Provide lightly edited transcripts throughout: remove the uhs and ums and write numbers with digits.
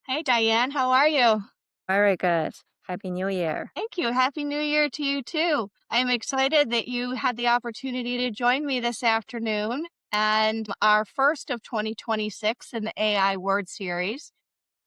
Hey, Diane, how are you? Very good. Happy New Year. Thank you. Happy New Year to you too. I'm excited that you had the opportunity to join me this afternoon and our first of 2026 in the AI word series.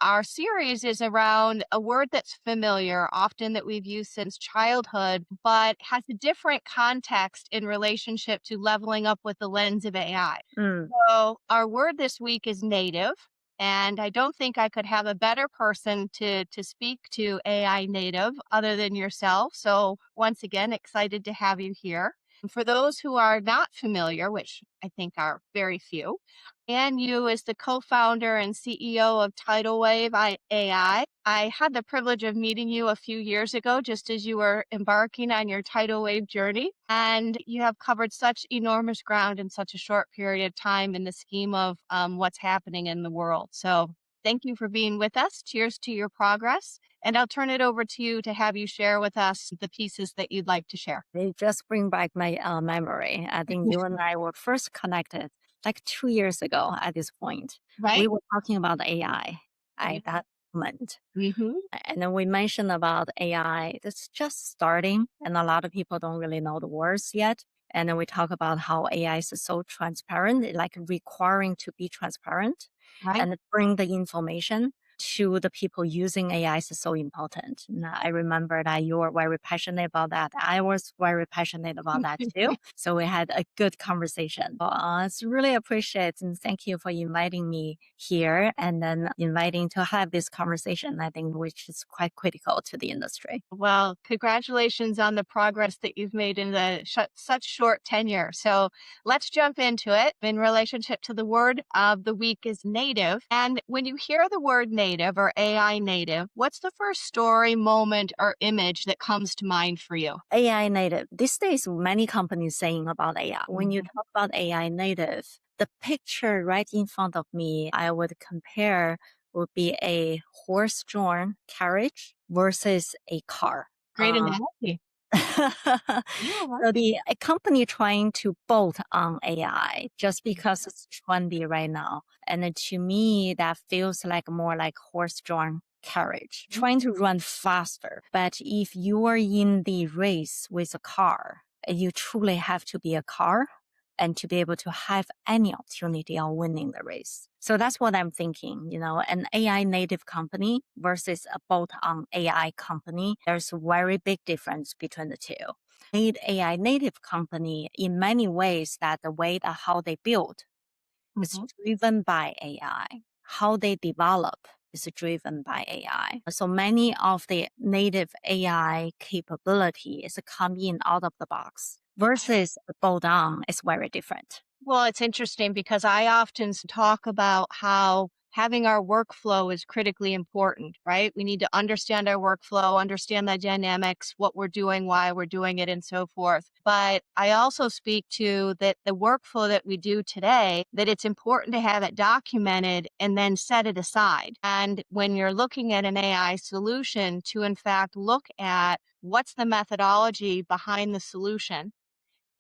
Our series is around a word that's familiar, often that we've used since childhood, but has a different context in relationship to leveling up with the lens of AI. Mm. So, our word this week is native. And I don't think I could have a better person to speak to AI native other than yourself. So, once again, excited to have you here. For those who are not familiar, which I think are very few, Diane Yu is the co-founder and CEO of TidalWave AI. I had the privilege of meeting you a few years ago, just as you were embarking on your tidal wave journey. And you have covered such enormous ground in such a short period of time in the scheme of what's happening in the world. So thank you for being with us. Cheers to your progress. And I'll turn it over to you to have you share with us the pieces that you'd like to share. They just bring back my memory. I think you and I were first connected like 2 years ago at this point. We Right? were talking about AI at that moment. Mm-hmm. And then we mentioned about AI. It's just starting, and a lot of people don't really know the words yet. And then we talk about how AI is so transparent, like requiring to be transparent Right? and bring the information to the people using AI is so important. And I remember that you were very passionate about that. I was very passionate about that too. So we had a good conversation. It's really appreciate and thank you for inviting me here and then inviting to have this conversation, I think, which is quite critical to the industry. Well, congratulations on the progress that you've made in the such short tenure. So let's jump into it. In relationship to the word of the week is native. And when you hear the word native or AI native, what's the first story, moment, or image that comes to mind for you? AI native. These days, many companies saying about AI. When you Mhm. talk about AI native, the picture right in front of me, I would compare would be a horse-drawn carriage versus a car. Great analogy. Yeah. So the a company trying to bolt on AI just because it's trendy right now. And then to me, that feels like more like horse-drawn carriage, trying to run faster. But if you are in the race with a car, you truly have to be a car and to be able to have any opportunity on winning the race. So that's what I'm thinking, an AI native company versus a bolt-on AI company. There's a very big difference between the two. AI native company in many ways that the way that how they build is Mhm. driven by AI. How they develop is driven by AI. So many of the native AI capability is coming out of the box versus bolt on is very different. Well, it's interesting because I often talk about how having our workflow is critically important, right? We need to understand our workflow, understand the dynamics, what we're doing, why we're doing it, and so forth. But I also speak to that the workflow that we do today, that it's important to have it documented and then set it aside. And when you're looking at an AI solution, to in fact look at what's the methodology behind the solution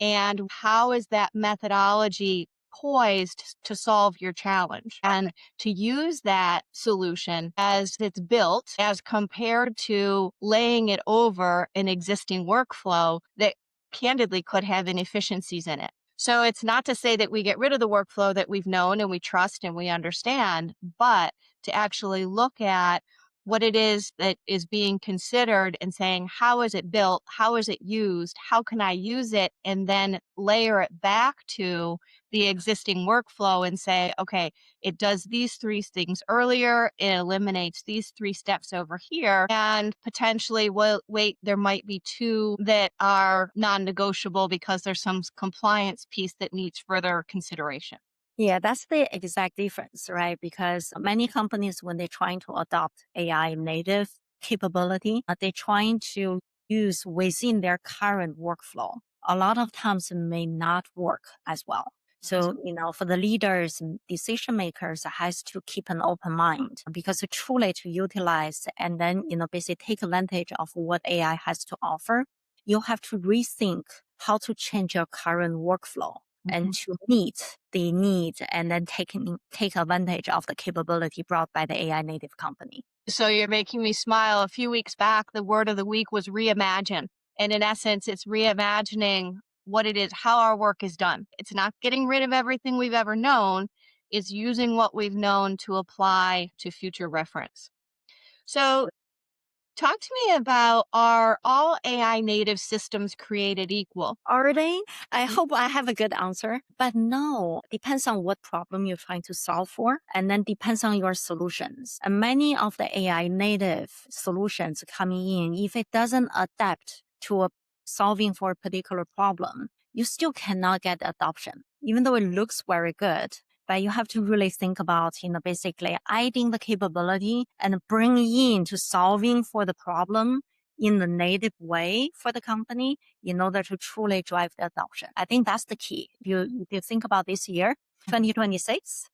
and how is that methodology poised to solve your challenge, and to use that solution as it's built as compared to laying it over an existing workflow that candidly could have inefficiencies in it. So it's not to say that we get rid of the workflow that we've known and we trust and we understand, but to actually look at what it is that is being considered and saying, how is it built? How is it used? How can I use it? And then layer it back to the existing workflow and say, okay, it does these three things earlier. It eliminates these three steps over here. And potentially, well, wait, there might be two that are non negotiable because there's some compliance piece that needs further consideration. Yeah, that's the exact difference, right? Because many companies, when they're trying to adopt AI native capability, they're trying to use within their current workflow. A lot of times it may not work as well. So, for the leaders and decision makers has to keep an open mind because truly to utilize and then, basically take advantage of what AI has to offer, you have to rethink how to change your current workflow and to meet the need and then take advantage of the capability brought by the AI native company. So you're making me smile. A few weeks back, the word of the week was reimagine. And in essence, it's reimagining what it is, how our work is done. It's not getting rid of everything we've ever known, it's using what we've known to apply to future reference. So talk to me about, are all AI native systems created equal? Are they? I hope I have a good answer. But no, depends on what problem you're trying to solve for, and then depends on your solutions. And many of the AI native solutions coming in, if it doesn't adapt to solving for a particular problem, you still cannot get adoption, even though it looks very good. But you have to really think about, basically adding the capability and bringing in to solving for the problem in the native way for the company in order to truly drive the adoption. I think that's the key. If you think about this year, 2026,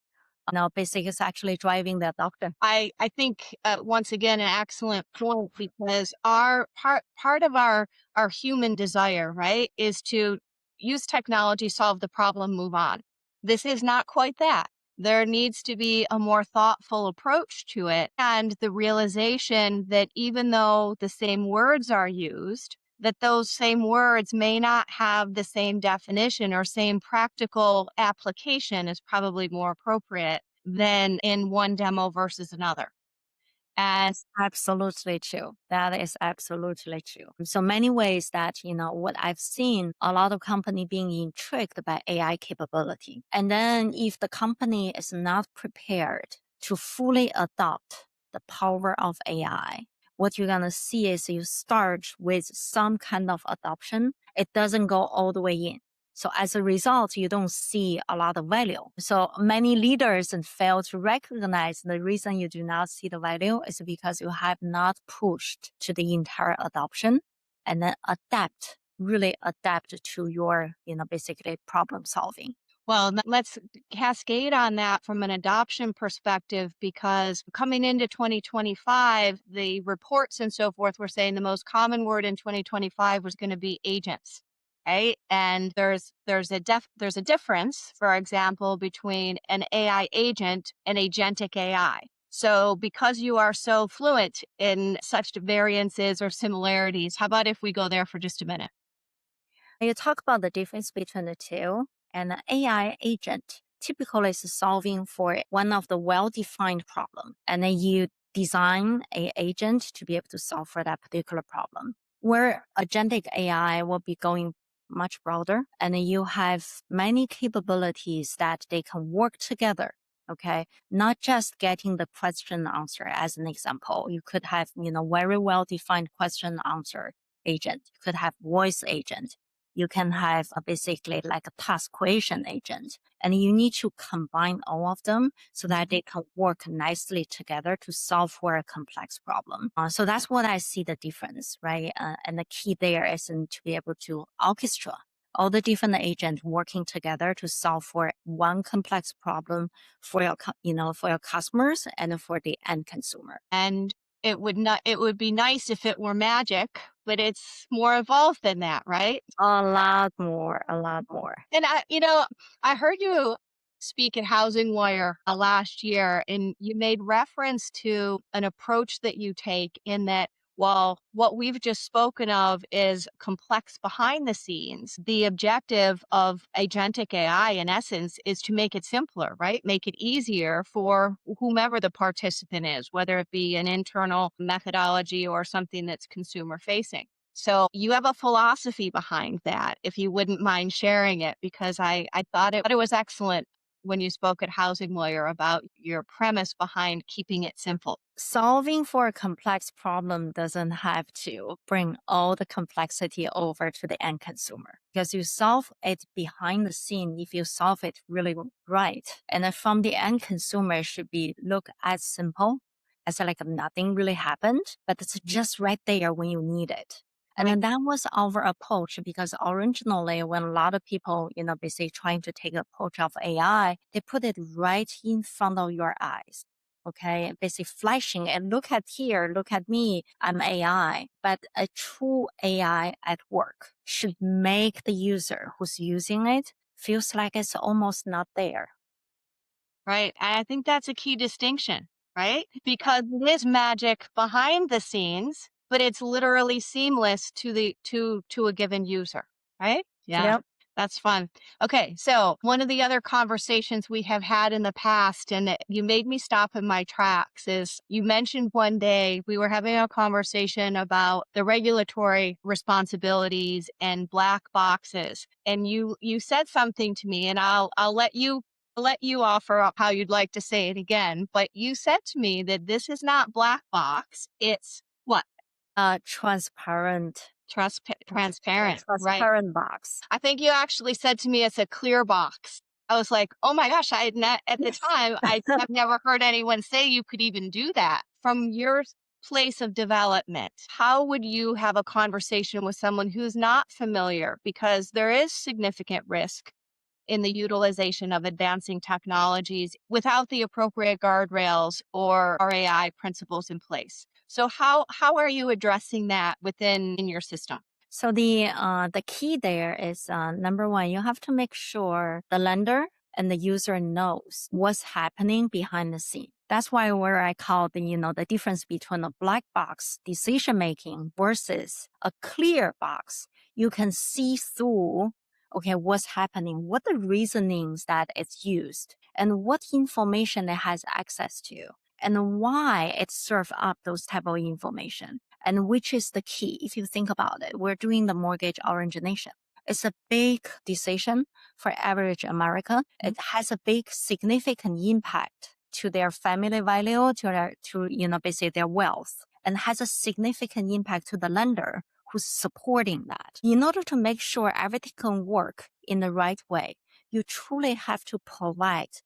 now basic is actually driving the adoption. I think once again an excellent point, because our part of our human desire, right, is to use technology, solve the problem, move on. This is not quite that. There needs to be a more thoughtful approach to it, and the realization that even though the same words are used, that those same words may not have the same definition or same practical application is probably more appropriate than in one demo versus another. And Absolutely true. That is absolutely true. So many ways that, what I've seen a lot of company being intrigued by AI capability. And then if the company is not prepared to fully adopt the power of AI, what you're going to see is you start with some kind of adoption. It doesn't go all the way in. So as a result, you don't see a lot of value. So many leaders fail to recognize the reason you do not see the value is because you have not pushed to the entire adoption and then really adapt to your, basically problem solving. well, let's cascade on that from an adoption perspective, because coming into 2025, the reports and so forth were saying the most common word in 2025 was going to be agents. Right? And there's a difference, for example, between an AI agent and agentic AI. So because you are so fluent in such variances or similarities, how about if we go there for just a minute? You talk about the difference between the two, and an AI agent typically is solving for one of the well-defined problem, and then you design an agent to be able to solve for that particular problem. Where agentic AI will be going much broader, and you have many capabilities that they can work together. Okay, not just getting the question answer as an example. You could have, very well-defined question answer agent. You could have voice agent. You can have basically like a task creation agent, and you need to combine all of them so that they can work nicely together to solve for a complex problem. So that's what I see the difference, right? And the key there is to be able to orchestrate all the different agents working together to solve for one complex problem for your customers and for the end consumer. And it would be nice if it were magic, but it's more evolved than that, right? A lot more, a lot more. And I heard you speak at Housing Wire last year, and you made reference to an approach that you take, in that while what we've just spoken of is complex behind the scenes, the objective of agentic AI, in essence, is to make it simpler, right? Make it easier for whomever the participant is, whether it be an internal methodology or something that's consumer facing. So you have a philosophy behind that, if you wouldn't mind sharing it, because I thought it was excellent when you spoke at Housing Lawyer about your premise behind keeping it simple. Solving for a complex problem doesn't have to bring all the complexity over to the end consumer, because you solve it behind the scene if you solve it really right. And then from the end consumer, it should be look as simple as like nothing really happened, but it's just right there when you need it. And then that was our approach, because originally when a lot of people, basically trying to take the approach of AI, they put it right in front of your eyes. Okay, basically flashing and look at here, look at me, I'm AI. But a true AI at work should make the user who's using it feels like it's almost not there. Right. And I think that's a key distinction, right? Because it is magic behind the scenes, but it's literally seamless to to a given user, right? Yeah. Yep. That's fun. Okay, so one of the other conversations we have had in the past, and you made me stop in my tracks, is you mentioned one day we were having a conversation about the regulatory responsibilities and black boxes, and you said something to me, and I'll let you offer up how you'd like to say it again, but you said to me that this is not black box, it's what? Transparent, Transparent, right? transparent box. I think you actually said to me it's a clear box. I was like, "Oh my gosh, I had not at the time, I've never heard anyone say you could even do that." From your place of development, how would you have a conversation with someone who's not familiar? Because there is significant risk in the utilization of advancing technologies without the appropriate guardrails or RAI principles in place. So how are you addressing that within in your system? So the key there is number one, you have to make sure the lender and the user knows what's happening behind the scene. That's why where I call the difference between a black box decision making versus a clear box. You can see through okay what's happening, what the reasonings that it's used, and what information it has access to, and why it serves up those type of information. And which is the key. If you think about it, we're doing the mortgage origination. It's a big decision for average American. It has a big significant impact to their family value, basically their wealth, and has a significant impact to the lender who's supporting that. In order to make sure everything can work in the right way, you truly have to provide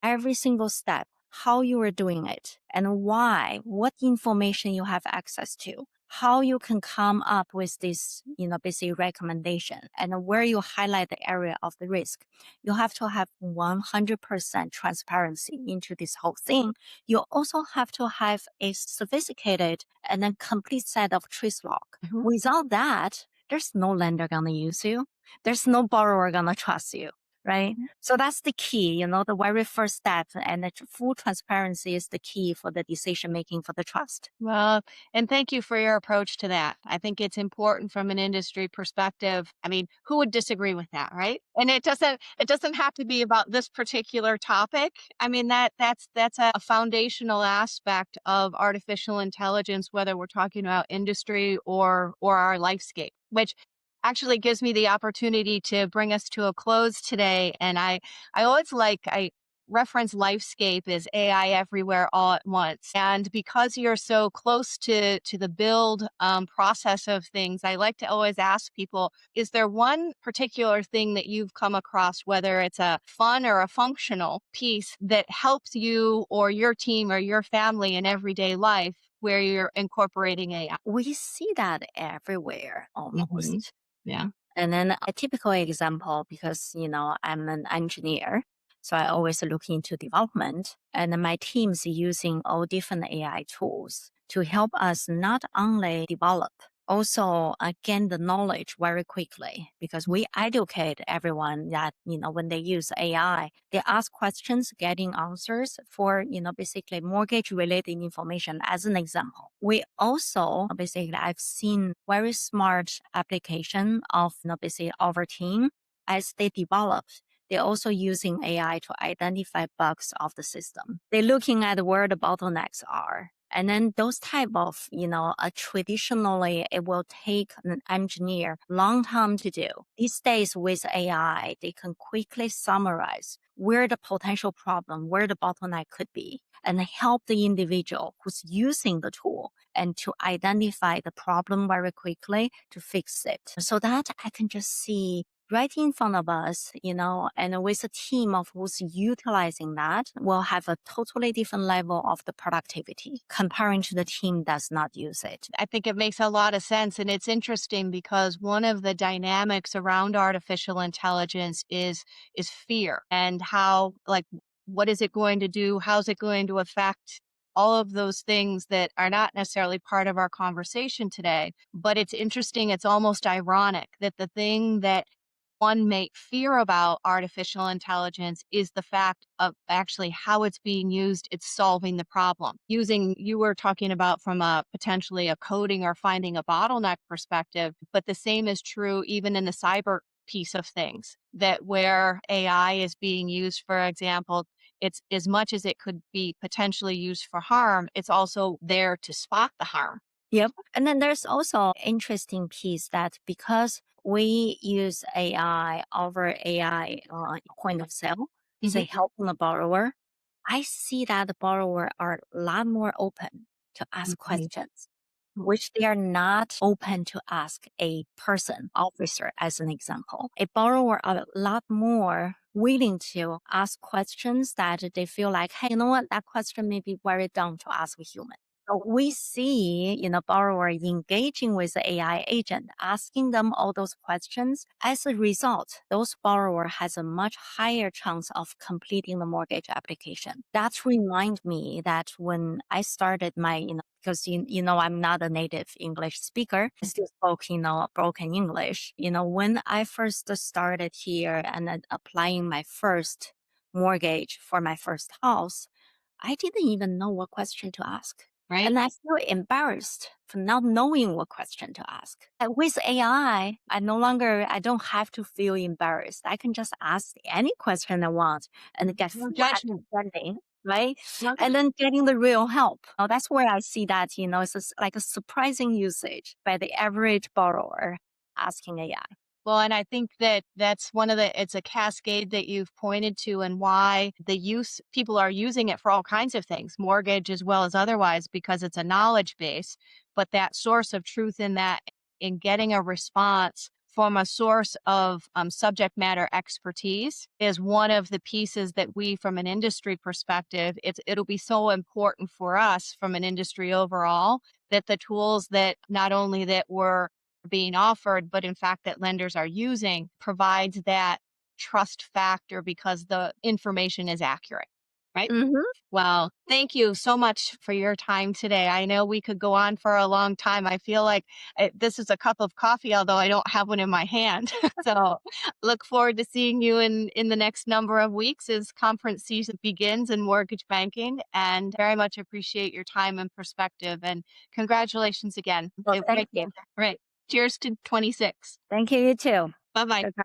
every single step, how you are doing it and why, what information you have access to, how you can come up with this, basic recommendation, and where you highlight the area of the risk. You have to have 100% transparency into this whole thing. You also have to have a sophisticated and then complete set of trace log. Without that, there's no lender gonna use you. There's no borrower gonna trust you, right? So that's the key, the very first step, and the full transparency is the key for the decision making for the trust. Well, and thank you for your approach to that. I think it's important from an industry perspective. I mean, who would disagree with that, right? And it doesn't have to be about this particular topic. I mean, that's a foundational aspect of artificial intelligence, whether we're talking about industry or our lifescape, which actually gives me the opportunity to bring us to a close today. And I reference Lifescape as AI everywhere all at once. And because you're so close to the build process of things, I like to always ask people, is there one particular thing that you've come across, whether it's a fun or a functional piece that helps you or your team or your family in everyday life where you're incorporating AI? We see that everywhere Mhm. almost. Yeah. And then a typical example, because, I'm an engineer, so I always look into development, and my team's using all different AI tools to help us not only develop, also gain the knowledge very quickly, because we educate everyone that, when they use AI, they ask questions, getting answers for, basically mortgage related information as an example. We also basically, I've seen very smart application of, basically our team as they develop. They're also using AI to identify bugs of the system. They're looking at where the bottlenecks are. And then those type of, traditionally it will take an engineer long time to do. These days with AI, they can quickly summarize where the potential problem, where the bottleneck could be, and help the individual who's using the tool and to identify the problem very quickly to fix it. So that I can just see right in front of us, and with a team of who's utilizing that, will have a totally different level of the productivity comparing to the team that's not use it. I think it makes a lot of sense. And it's interesting because one of the dynamics around artificial intelligence is fear and how, like, what is it going to do? How's it going to affect all of those things that are not necessarily part of our conversation today? But it's interesting, it's almost ironic that the thing that one may fear about artificial intelligence is the fact of actually how it's being used. It's solving the problem. You were talking about from a potentially a coding or finding a bottleneck perspective, but the same is true even in the cyber piece of things, that where AI is being used, for example, it's as much as it could be potentially used for harm, it's also there to spot the harm. Yep. And then there's also interesting piece that because we use AI over AI point of sale, say Mhm. helping the borrower, I see that the borrower are a lot more open to ask Mhm. questions, which they are not open to ask a person, officer, as an example. A borrower are a lot more willing to ask questions that they feel like, hey, you know what, that question may be very dumb to ask a human. So we see, borrower engaging with the AI agent, asking them all those questions. As a result, those borrower has a much higher chance of completing the mortgage application. That remind me that when I started my, because I'm not a native English speaker, I still spoke, broken English. When I first started here and then applying my first mortgage for my first house, I didn't even know what question to ask. Right? And I feel embarrassed for not knowing what question to ask. And with AI, I don't have to feel embarrassed. I can just ask any question I want and get No full judgment. understanding, right? Okay. And then getting the real help. Now, that's where I see that, it's like a surprising usage by the average borrower asking AI. Well, and I think that that's one of it's a cascade that you've pointed to, and why people are using it for all kinds of things, mortgage as well as otherwise, because it's a knowledge base. But that source of truth in getting a response from a source of subject matter expertise is one of the pieces that we, from an industry perspective, it'll be so important for us from an industry overall, that the tools that not only that we're being offered, but in fact that lenders are using, provides that trust factor because the information is accurate. Right? Mm-hmm. Well, thank you so much for your time today. I know we could go on for a long time. I feel like this is a cup of coffee, although I don't have one in my hand. So look forward to seeing you in the next number of weeks as conference season begins in mortgage banking. And very much appreciate your time and perspective. And congratulations again. Well, thank Great. you. Right. Cheers to 26. Thank you, you too. Bye bye. Goodbye.